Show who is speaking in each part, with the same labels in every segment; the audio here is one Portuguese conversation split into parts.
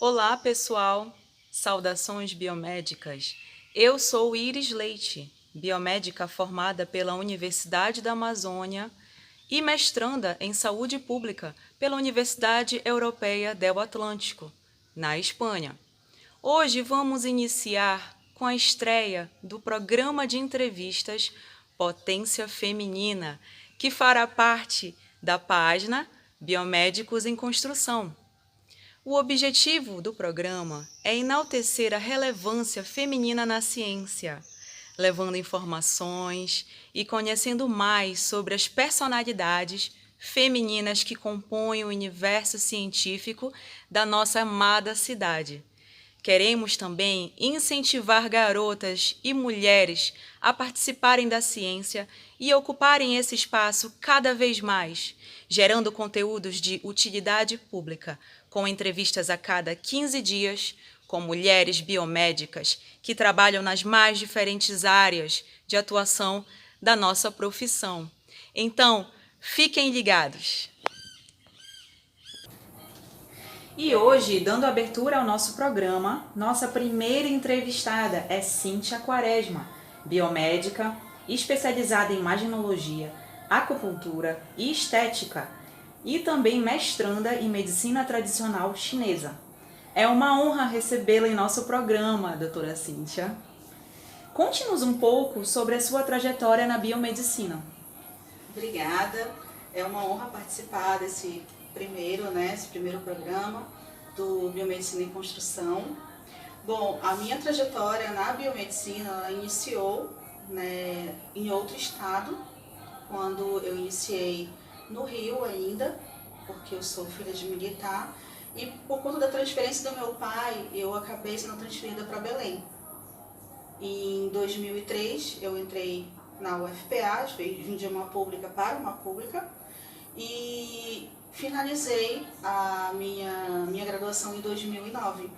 Speaker 1: Olá, pessoal! Saudações biomédicas! Eu sou Iris Leite, biomédica formada pela Universidade da Amazônia e mestranda em Saúde Pública pela Universidade Europeia del Atlântico, na Espanha. Hoje vamos iniciar com a estreia do programa de entrevistas Potência Feminina, que fará parte da página Biomédicos em Construção. O objetivo do programa é enaltecer a relevância feminina na ciência, levando informações e conhecendo mais sobre as personalidades femininas que compõem o universo científico da nossa amada cidade. Queremos também incentivar garotas e mulheres a participarem da ciência e ocuparem esse espaço cada vez mais, gerando conteúdos de utilidade pública, com entrevistas a cada 15 dias, com mulheres biomédicas que trabalham nas mais diferentes áreas de atuação da nossa profissão. Então, fiquem ligados! E hoje, dando abertura ao nosso programa, nossa primeira entrevistada é Cíntia Quaresma, biomédica, especializada em imaginologia, acupuntura e estética, e também mestranda em medicina tradicional chinesa. É uma honra recebê-la em nosso programa, doutora Cíntia. Conte-nos um pouco sobre a sua trajetória na biomedicina.
Speaker 2: Obrigada, é uma honra participar desse primeiro programa do Biomedicina em Construção. Bom, a minha trajetória na biomedicina ela iniciou em outro estado, quando eu iniciei no Rio ainda, porque eu sou filha de militar, e por conta da transferência do meu pai, eu acabei sendo transferida para Belém. E em 2003 eu entrei na UFPA, vim de uma pública para uma pública, e finalizei a minha graduação em 2009.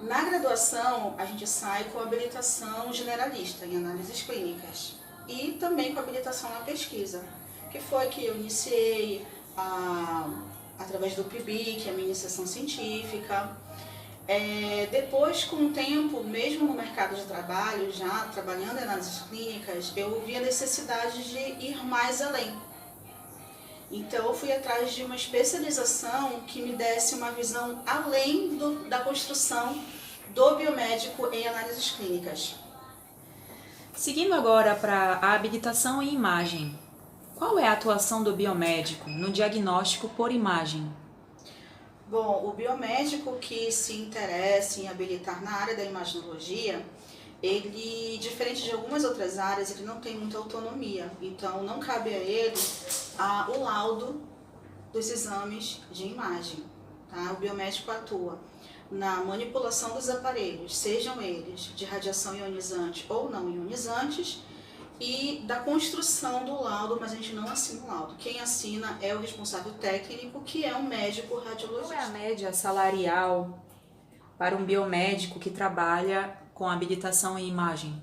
Speaker 2: Na graduação, a gente sai com habilitação generalista em análises clínicas e também com habilitação na pesquisa, que foi que eu iniciei através do PIBIC, a minha iniciação científica. Depois, com o tempo, mesmo no mercado de trabalho, já trabalhando em análises clínicas, eu vi a necessidade de ir mais além. Então, eu fui atrás de uma especialização que me desse uma visão além da construção do biomédico em análises clínicas.
Speaker 1: Seguindo agora para a habilitação em imagem, qual é a atuação do biomédico no diagnóstico por imagem?
Speaker 2: Bom, o biomédico que se interessa em habilitar na área da imaginologia, ele, diferente de algumas outras áreas, ele não tem muita autonomia. Então, não cabe a ele o laudo dos exames de imagem. Tá? O biomédico atua na manipulação dos aparelhos, sejam eles de radiação ionizante ou não ionizantes, e da construção do laudo, mas a gente não assina o laudo. Quem assina é o responsável técnico, que é um médico radiologista.
Speaker 1: Qual é a média salarial para um biomédico que trabalha com habilitação em imagem?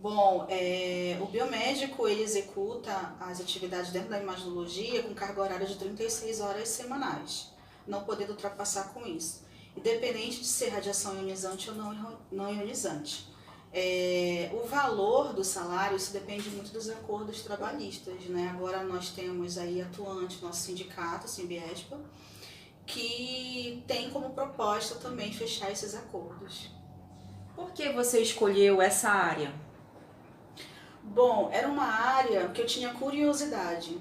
Speaker 2: Bom, o biomédico ele executa as atividades dentro da imaginologia com carga horária de 36 horas semanais, não podendo ultrapassar com isso, independente de ser radiação ionizante ou não ionizante. O valor do salário, isso depende muito dos acordos trabalhistas, né? Agora nós temos aí atuante nosso sindicato, Simbiespa, que tem como proposta também fechar esses acordos.
Speaker 1: Por que você escolheu essa área?
Speaker 2: Bom, era uma área que eu tinha curiosidade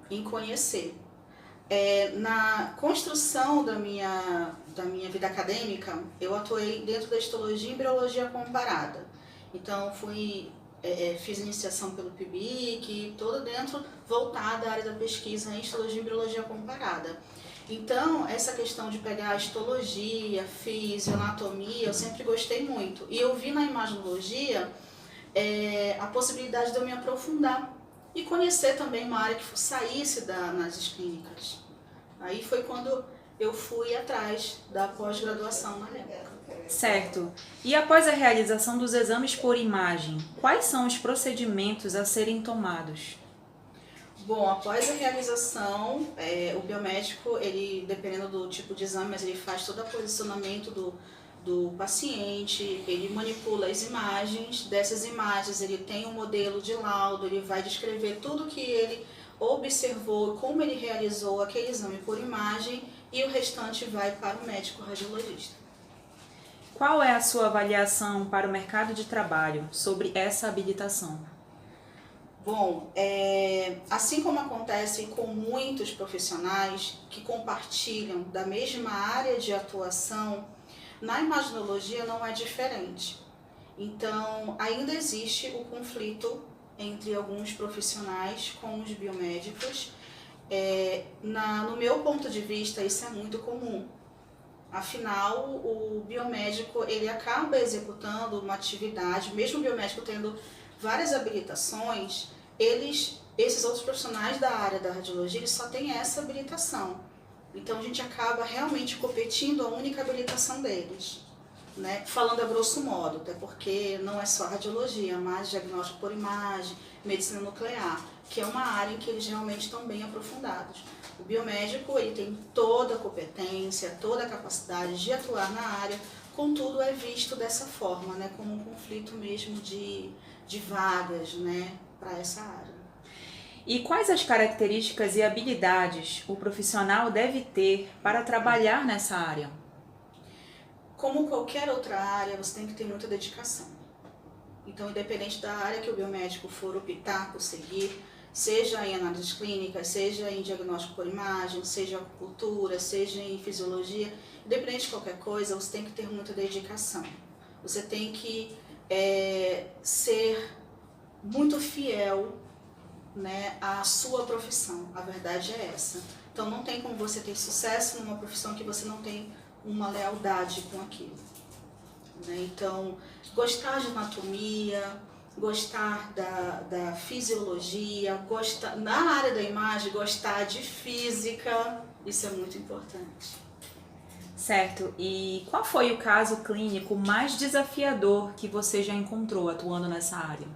Speaker 2: em conhecer. Na construção da minha vida acadêmica, eu atuei dentro da histologia e embriologia comparada. Então, fiz iniciação pelo PIBIC, toda dentro voltada à área da pesquisa em histologia e embriologia comparada. Então, essa questão de pegar a histologia, fisioanatomia, eu sempre gostei muito. E eu vi na imaginologia a possibilidade de eu me aprofundar e conhecer também uma área que saísse das análises clínicas. Aí foi quando eu fui atrás da pós-graduação na época.
Speaker 1: Certo. E após a realização dos exames por imagem, quais são os procedimentos a serem tomados?
Speaker 2: Bom, após a realização, o biomédico, ele, dependendo do tipo de exame, mas ele faz todo o posicionamento do paciente, ele manipula as imagens, dessas imagens ele tem um modelo de laudo, ele vai descrever tudo que ele observou, como ele realizou aquele exame por imagem, e o restante vai para o médico radiologista.
Speaker 1: Qual é a sua avaliação para o mercado de trabalho sobre essa habilitação?
Speaker 2: Bom, assim como acontece com muitos profissionais que compartilham da mesma área de atuação, na imaginologia não é diferente. Então, ainda existe o conflito entre alguns profissionais com os biomédicos. No meu ponto de vista, isso é muito comum. Afinal, o biomédico ele acaba executando uma atividade, mesmo o biomédico tendo várias habilitações, esses outros profissionais da área da radiologia, eles só têm essa habilitação. Então a gente acaba realmente competindo a única habilitação deles, né? Falando a grosso modo, até porque não é só radiologia, mas diagnóstico por imagem, medicina nuclear, que é uma área em que eles realmente estão bem aprofundados. O biomédico ele tem toda a competência, toda a capacidade de atuar na área, contudo é visto dessa forma, né? Como um conflito mesmo de vagas, né? Para essa área.
Speaker 1: E quais as características e habilidades o profissional deve ter para trabalhar nessa área?
Speaker 2: Como qualquer outra área, você tem que ter muita dedicação. Então, independente da área que o biomédico for optar por seguir, seja em análises clínicas, seja em diagnóstico por imagem, seja em acupuntura, seja em fisiologia, independente de qualquer coisa, você tem que ter muita dedicação. Você tem que ser muito fiel, né, à sua profissão. A verdade é essa. Então não tem como você ter sucesso numa profissão que você não tem uma lealdade com aquilo, né? Então, gostar de anatomia, gostar da fisiologia, na área da imagem, gostar de física, isso é muito importante.
Speaker 1: Certo. E qual foi o caso clínico mais desafiador que você já encontrou atuando nessa área?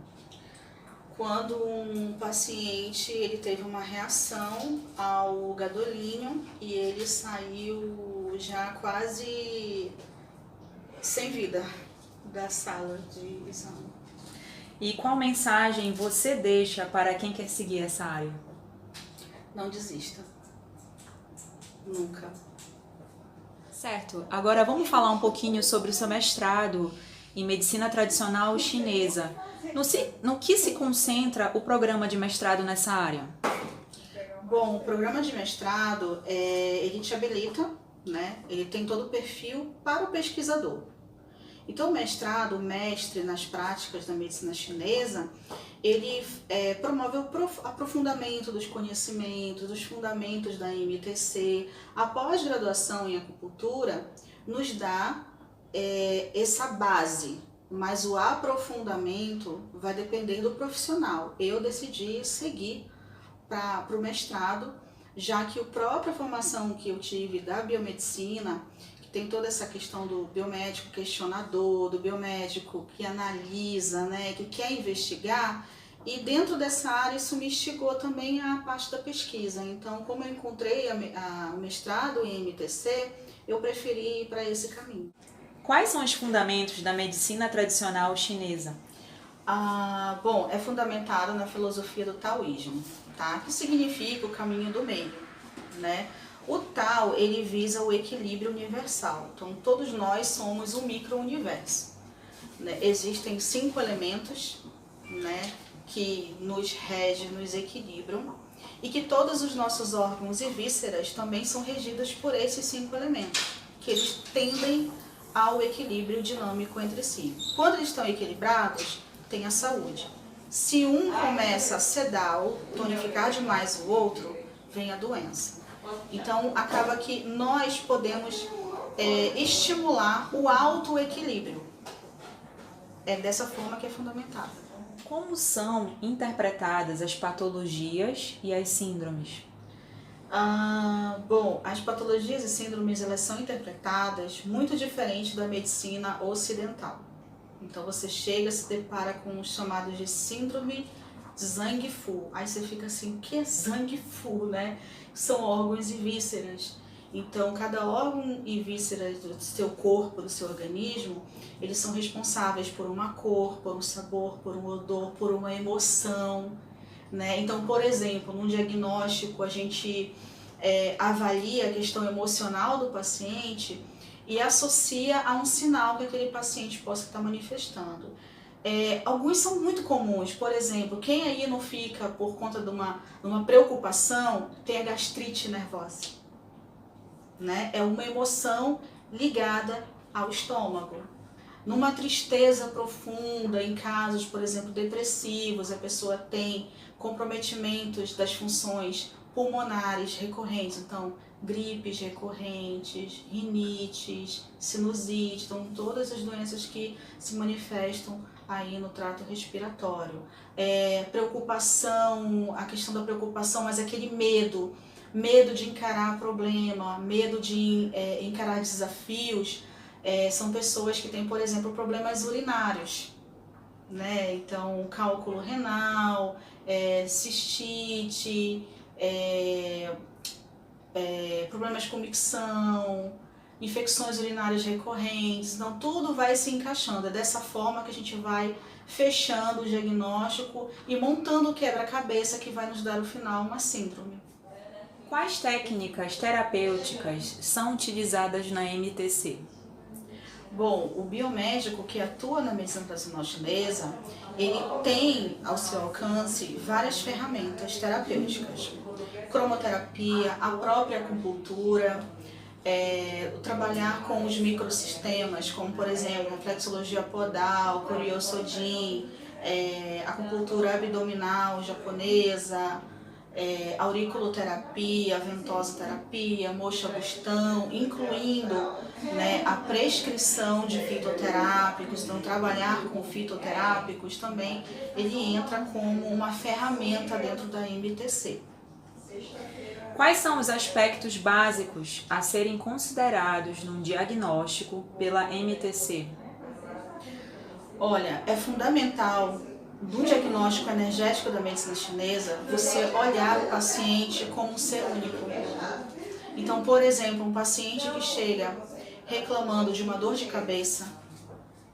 Speaker 2: Quando um paciente ele teve uma reação ao gadolínio e ele saiu já quase sem vida da sala de exame.
Speaker 1: E qual mensagem você deixa para quem quer seguir essa área?
Speaker 2: Não desista. Nunca.
Speaker 1: Certo. Agora vamos falar um pouquinho sobre o seu mestrado em medicina tradicional chinesa. No que se concentra o programa de mestrado nessa área?
Speaker 2: Bom, o programa de mestrado, ele te habilita, né? Ele tem todo o perfil para o pesquisador. Então, o mestrado, o mestre nas práticas da medicina chinesa, ele promove o aprofundamento dos conhecimentos, dos fundamentos da MTC. A pós-graduação em acupuntura nos dá essa base, mas o aprofundamento vai depender do profissional. Eu decidi seguir para o mestrado, já que a própria formação que eu tive da biomedicina, que tem toda essa questão do biomédico questionador, do biomédico que analisa, né, que quer investigar, e dentro dessa área isso me instigou também a parte da pesquisa. Então, como eu encontrei o mestrado em MTC, eu preferi ir para esse caminho.
Speaker 1: Quais são os fundamentos da medicina tradicional chinesa?
Speaker 2: Bom, é fundamentado na filosofia do taoísmo, tá? Que significa o caminho do meio, né? O Tao, ele visa o equilíbrio universal. Então, todos nós somos um micro-universo, né? Existem 5 elementos, né, que nos regem, nos equilibram, e que todos os nossos órgãos e vísceras também são regidos por esses 5 elementos, que eles tendem ao equilíbrio dinâmico entre si. Quando eles estão equilibrados, tem a saúde. Se um começa a sedar ou tonificar demais o outro, vem a doença. Então, acaba que nós podemos estimular o autoequilíbrio. É dessa forma que é fundamentado.
Speaker 1: Como são interpretadas as patologias e as síndromes?
Speaker 2: Bom, as patologias e síndromes, elas são interpretadas muito diferente da medicina ocidental. Então você chega, se depara com os chamados de síndrome Zangfu. Aí você fica assim, o que é Zangfu, né? São órgãos e vísceras. Então, cada órgão e víscera do seu corpo, do seu organismo, eles são responsáveis por uma cor, por um sabor, por um odor, por uma emoção, né? Então, por exemplo, num diagnóstico a gente avalia a questão emocional do paciente e associa a um sinal que aquele paciente possa estar manifestando. Alguns são muito comuns, por exemplo, quem aí não fica por conta de uma preocupação, tem a gastrite nervosa. Né? É uma emoção ligada ao estômago. Numa tristeza profunda, em casos, por exemplo, depressivos, a pessoa tem comprometimentos das funções pulmonares recorrentes, então gripes recorrentes, rinites, sinusite, então todas as doenças que se manifestam aí no trato respiratório. Preocupação, a questão da preocupação, mas aquele medo de encarar problema, medo de encarar desafios, são pessoas que têm, por exemplo, problemas urinários, né? Então, cálculo renal, cistite, problemas com micção, infecções urinárias recorrentes, então tudo vai se encaixando. É dessa forma que a gente vai fechando o diagnóstico e montando o quebra-cabeça que vai nos dar no final uma síndrome.
Speaker 1: Quais técnicas terapêuticas são utilizadas na MTC?
Speaker 2: Bom, o biomédico que atua na medicina tradicional chinesa, ele tem ao seu alcance várias ferramentas terapêuticas. Cromoterapia, a própria acupuntura, o trabalhar com os microsistemas, como por exemplo a flexologia podal, Koryo-Sojin, acupuntura abdominal japonesa, auriculoterapia, ventosoterapia, moxa-bustão, incluindo, né, a prescrição de fitoterápicos. Então, trabalhar com fitoterápicos também, ele entra como uma ferramenta dentro da MTC.
Speaker 1: Quais são os aspectos básicos a serem considerados num diagnóstico pela MTC?
Speaker 2: Olha, é fundamental do diagnóstico energético da medicina chinesa, você olhar o paciente como um ser único. Então, por exemplo, um paciente que chega reclamando de uma dor de cabeça,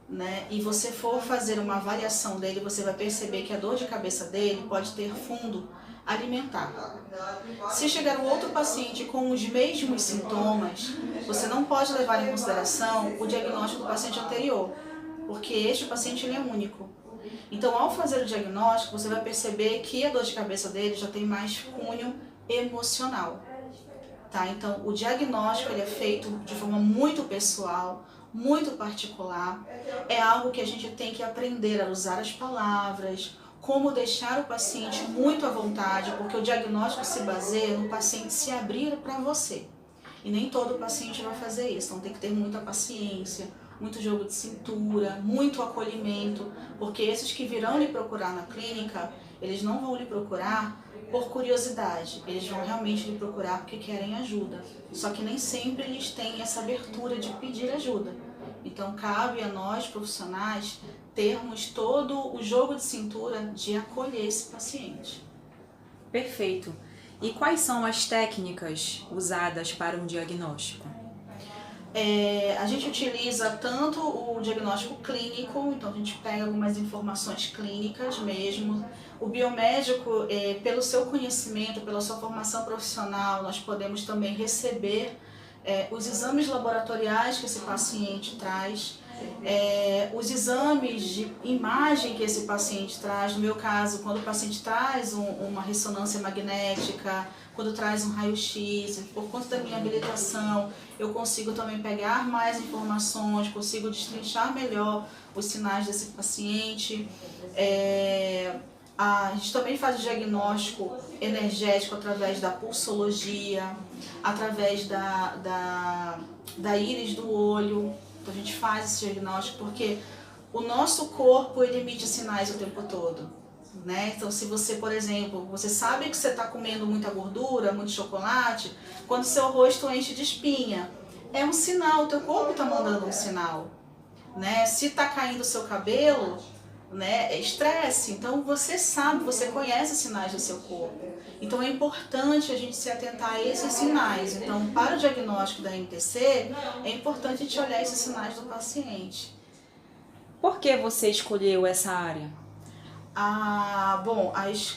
Speaker 2: né, e você for fazer uma avaliação dele, você vai perceber que a dor de cabeça dele pode ter fundo alimentar. Se chegar um outro paciente com os mesmos sintomas, você não pode levar em consideração o diagnóstico do paciente anterior, porque este paciente ele é único. Então, ao fazer o diagnóstico, você vai perceber que a dor de cabeça dele já tem mais cunho emocional. Tá? Então, o diagnóstico ele é feito de forma muito pessoal, muito particular. É algo que a gente tem que aprender a usar as palavras, como deixar o paciente muito à vontade, porque o diagnóstico se baseia no paciente se abrir para você. E nem todo paciente vai fazer isso, então tem que ter muita paciência, muito jogo de cintura, muito acolhimento, porque esses que virão lhe procurar na clínica, eles não vão lhe procurar por curiosidade, eles vão realmente lhe procurar porque querem ajuda. Só que nem sempre eles têm essa abertura de pedir ajuda. Então cabe a nós, profissionais, termos todo o jogo de cintura de acolher esse paciente.
Speaker 1: Perfeito. E quais são as técnicas usadas para um diagnóstico?
Speaker 2: A gente utiliza tanto o diagnóstico clínico, então a gente pega algumas informações clínicas mesmo. O biomédico, pelo seu conhecimento, pela sua formação profissional, nós podemos também receber os exames laboratoriais que esse paciente traz, os exames de imagem que esse paciente traz. No meu caso, quando o paciente traz uma ressonância magnética, quando traz um raio-x, por conta da minha habilitação, eu consigo também pegar mais informações, consigo destrinchar melhor os sinais desse paciente. A gente também faz o diagnóstico energético através da pulsologia, através da íris do olho. Então a gente faz esse diagnóstico porque o nosso corpo ele emite sinais o tempo todo. Né? Então se você, por exemplo, você sabe que você está comendo muita gordura, muito chocolate, quando seu rosto enche de espinha, é um sinal, o teu corpo está mandando um sinal. Né? Se está caindo o seu cabelo, né? É estresse. Então você sabe, você conhece os sinais do seu corpo. Então é importante a gente se atentar a esses sinais. Então, para o diagnóstico da MTC, é importante a gente olhar esses sinais do paciente.
Speaker 1: Por que você escolheu essa área?
Speaker 2: Bom,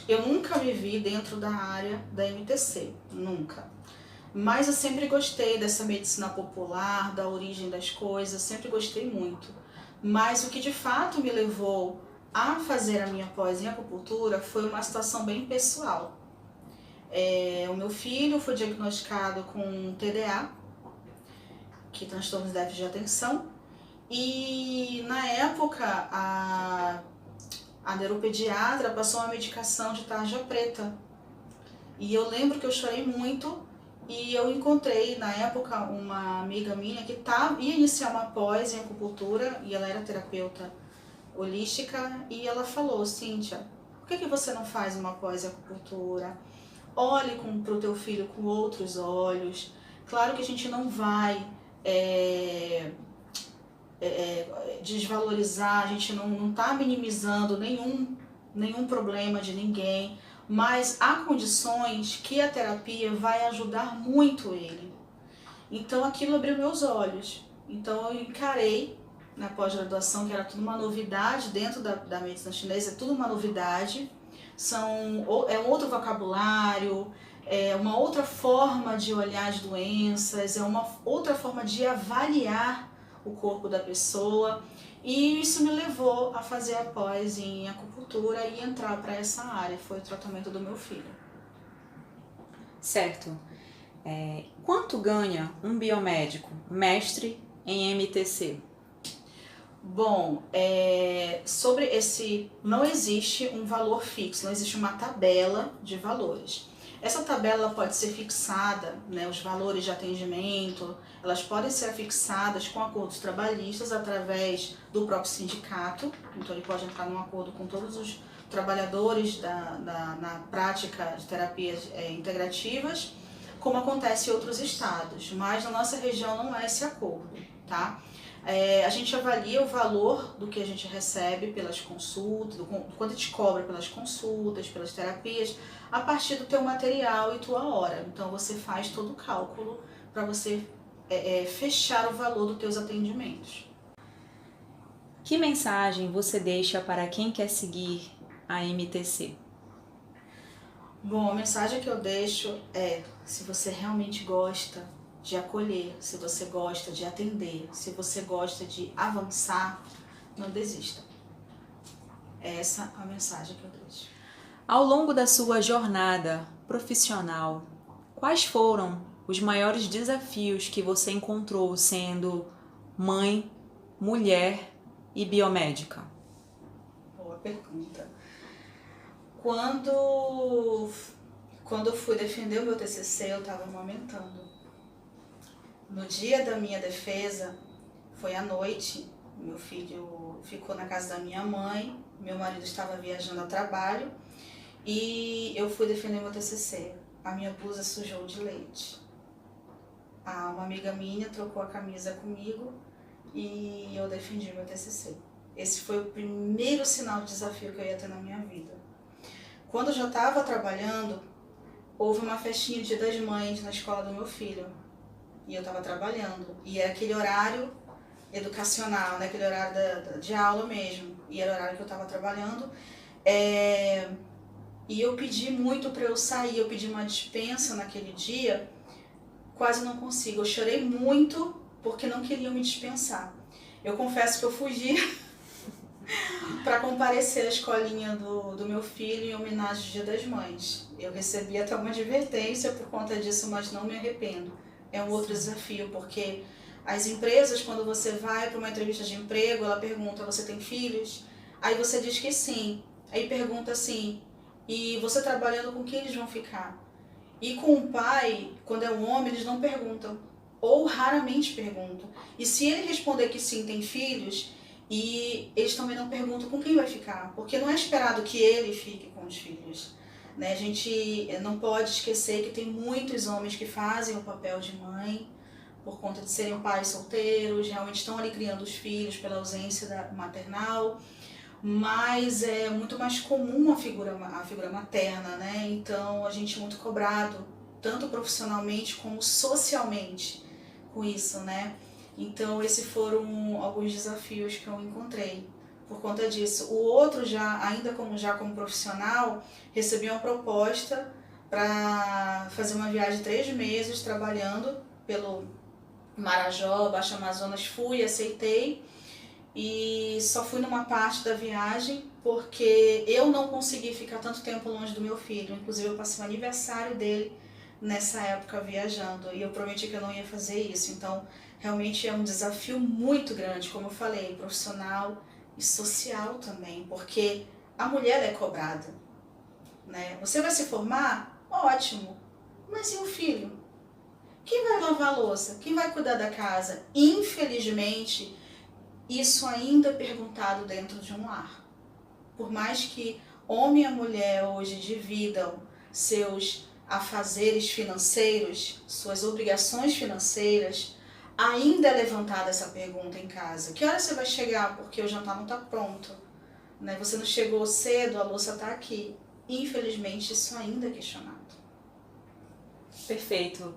Speaker 2: eu nunca me vi dentro da área da MTC, nunca. Mas eu sempre gostei dessa medicina popular, da origem das coisas, sempre gostei muito. Mas o que de fato me levou a fazer a minha pós em acupuntura foi uma situação bem pessoal. O meu filho foi diagnosticado com TDA, que é transtorno de déficit de atenção, e na época a neuropediatra passou uma medicação de tarja preta. E eu lembro que eu chorei muito e eu encontrei na época uma amiga minha que ia iniciar uma pós em acupuntura e ela era terapeuta holística e ela falou: Cíntia, por que você não faz uma pós em acupuntura? Olhe para o teu filho com outros olhos. Claro que a gente não vai desvalorizar, a gente não está minimizando nenhum problema de ninguém, mas há condições que a terapia vai ajudar muito ele. Então aquilo abriu meus olhos. Então eu encarei na pós-graduação, que era tudo uma novidade dentro da medicina chinesa, é tudo uma novidade, é um outro vocabulário, é uma outra forma de olhar as doenças, é uma outra forma de avaliar o corpo da pessoa, e isso me levou a fazer a pós em acupuntura e entrar para essa área, foi o tratamento do meu filho.
Speaker 1: Certo. Quanto ganha um biomédico mestre em MTC?
Speaker 2: Bom, sobre não existe um valor fixo, não existe uma tabela de valores. Essa tabela pode ser fixada, né, os valores de atendimento, elas podem ser fixadas com acordos trabalhistas através do próprio sindicato, então ele pode entrar num acordo com todos os trabalhadores na prática de terapias integrativas, como acontece em outros estados, mas na nossa região não há esse acordo, tá? A gente avalia o valor do que a gente recebe pelas consultas, do quanto a gente cobra pelas consultas, pelas terapias, a partir do teu material e tua hora. Então você faz todo o cálculo para você fechar o valor dos teus atendimentos.
Speaker 1: Que mensagem você deixa para quem quer seguir a MTC?
Speaker 2: Bom, a mensagem que eu deixo é: se você realmente gosta de acolher, se você gosta de atender, se você gosta de avançar, não desista. Essa é a mensagem que eu deixo.
Speaker 1: Ao longo da sua jornada profissional, quais foram os maiores desafios que você encontrou sendo mãe, mulher e biomédica?
Speaker 2: Boa pergunta. Quando eu fui defender o meu TCC, eu estava amamentando. No dia da minha defesa, foi à noite, meu filho ficou na casa da minha mãe, meu marido estava viajando a trabalho e eu fui defender meu TCC. A minha blusa sujou de leite. Uma amiga minha trocou a camisa comigo e eu defendi meu TCC. Esse foi o primeiro sinal de desafio que eu ia ter na minha vida. Quando eu já estava trabalhando, houve uma festinha de Dia das Mães na escola do meu filho. E eu estava trabalhando. E era aquele horário educacional, né? Aquele horário de aula mesmo. E era o horário que eu estava trabalhando. E eu pedi muito para eu sair, eu pedi uma dispensa naquele dia. Quase não consigo. Eu chorei muito porque não queriam me dispensar. Eu confesso que eu fugi para comparecer à escolinha do meu filho em homenagem ao Dia das Mães. Eu recebi até uma advertência por conta disso, mas não me arrependo. É um outro desafio, porque as empresas, quando você vai para uma entrevista de emprego, ela pergunta: você tem filhos? Aí você diz que sim. Aí pergunta assim: e você trabalhando, com quem eles vão ficar? E com o pai, quando é um homem, eles não perguntam, ou raramente perguntam. E se ele responder que sim, tem filhos, e eles também não perguntam com quem vai ficar, porque não é esperado que ele fique com os filhos. Né? A gente não pode esquecer que tem muitos homens que fazem o papel de mãe por conta de serem pais solteiros, realmente estão ali criando os filhos pela ausência maternal, mas é muito mais comum a figura materna, né? Então a gente é muito cobrado, tanto profissionalmente como socialmente, com isso, né? Então esses foram alguns desafios que eu encontrei por conta disso. O outro, já como profissional, recebi uma proposta para fazer uma viagem de 3 meses trabalhando pelo Marajó, Baixo Amazonas. Fui, aceitei, e só fui numa parte da viagem porque eu não consegui ficar tanto tempo longe do meu filho. Inclusive eu passei o aniversário dele nessa época viajando, e eu prometi que eu não ia fazer isso. Então realmente é um desafio muito grande, como eu falei, profissional e social também, porque a mulher é cobrada, né? Você vai se formar? Ótimo, mas e o filho? Quem vai lavar a louça? Quem vai cuidar da casa? Infelizmente, isso ainda é perguntado dentro de um lar. Por mais que homem e mulher hoje dividam seus afazeres financeiros, suas obrigações financeiras, ainda é levantada essa pergunta em casa. Que hora você vai chegar? Porque o jantar não está pronto, né? Você não chegou cedo, a louça está aqui. Infelizmente, isso ainda é questionado.
Speaker 1: Perfeito.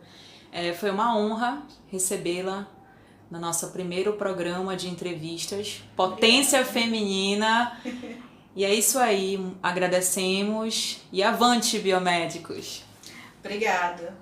Speaker 1: Foi uma honra recebê-la no nosso primeiro programa de entrevistas, Potência Feminina. E é isso aí, agradecemos e avante, biomédicos!
Speaker 2: Obrigada!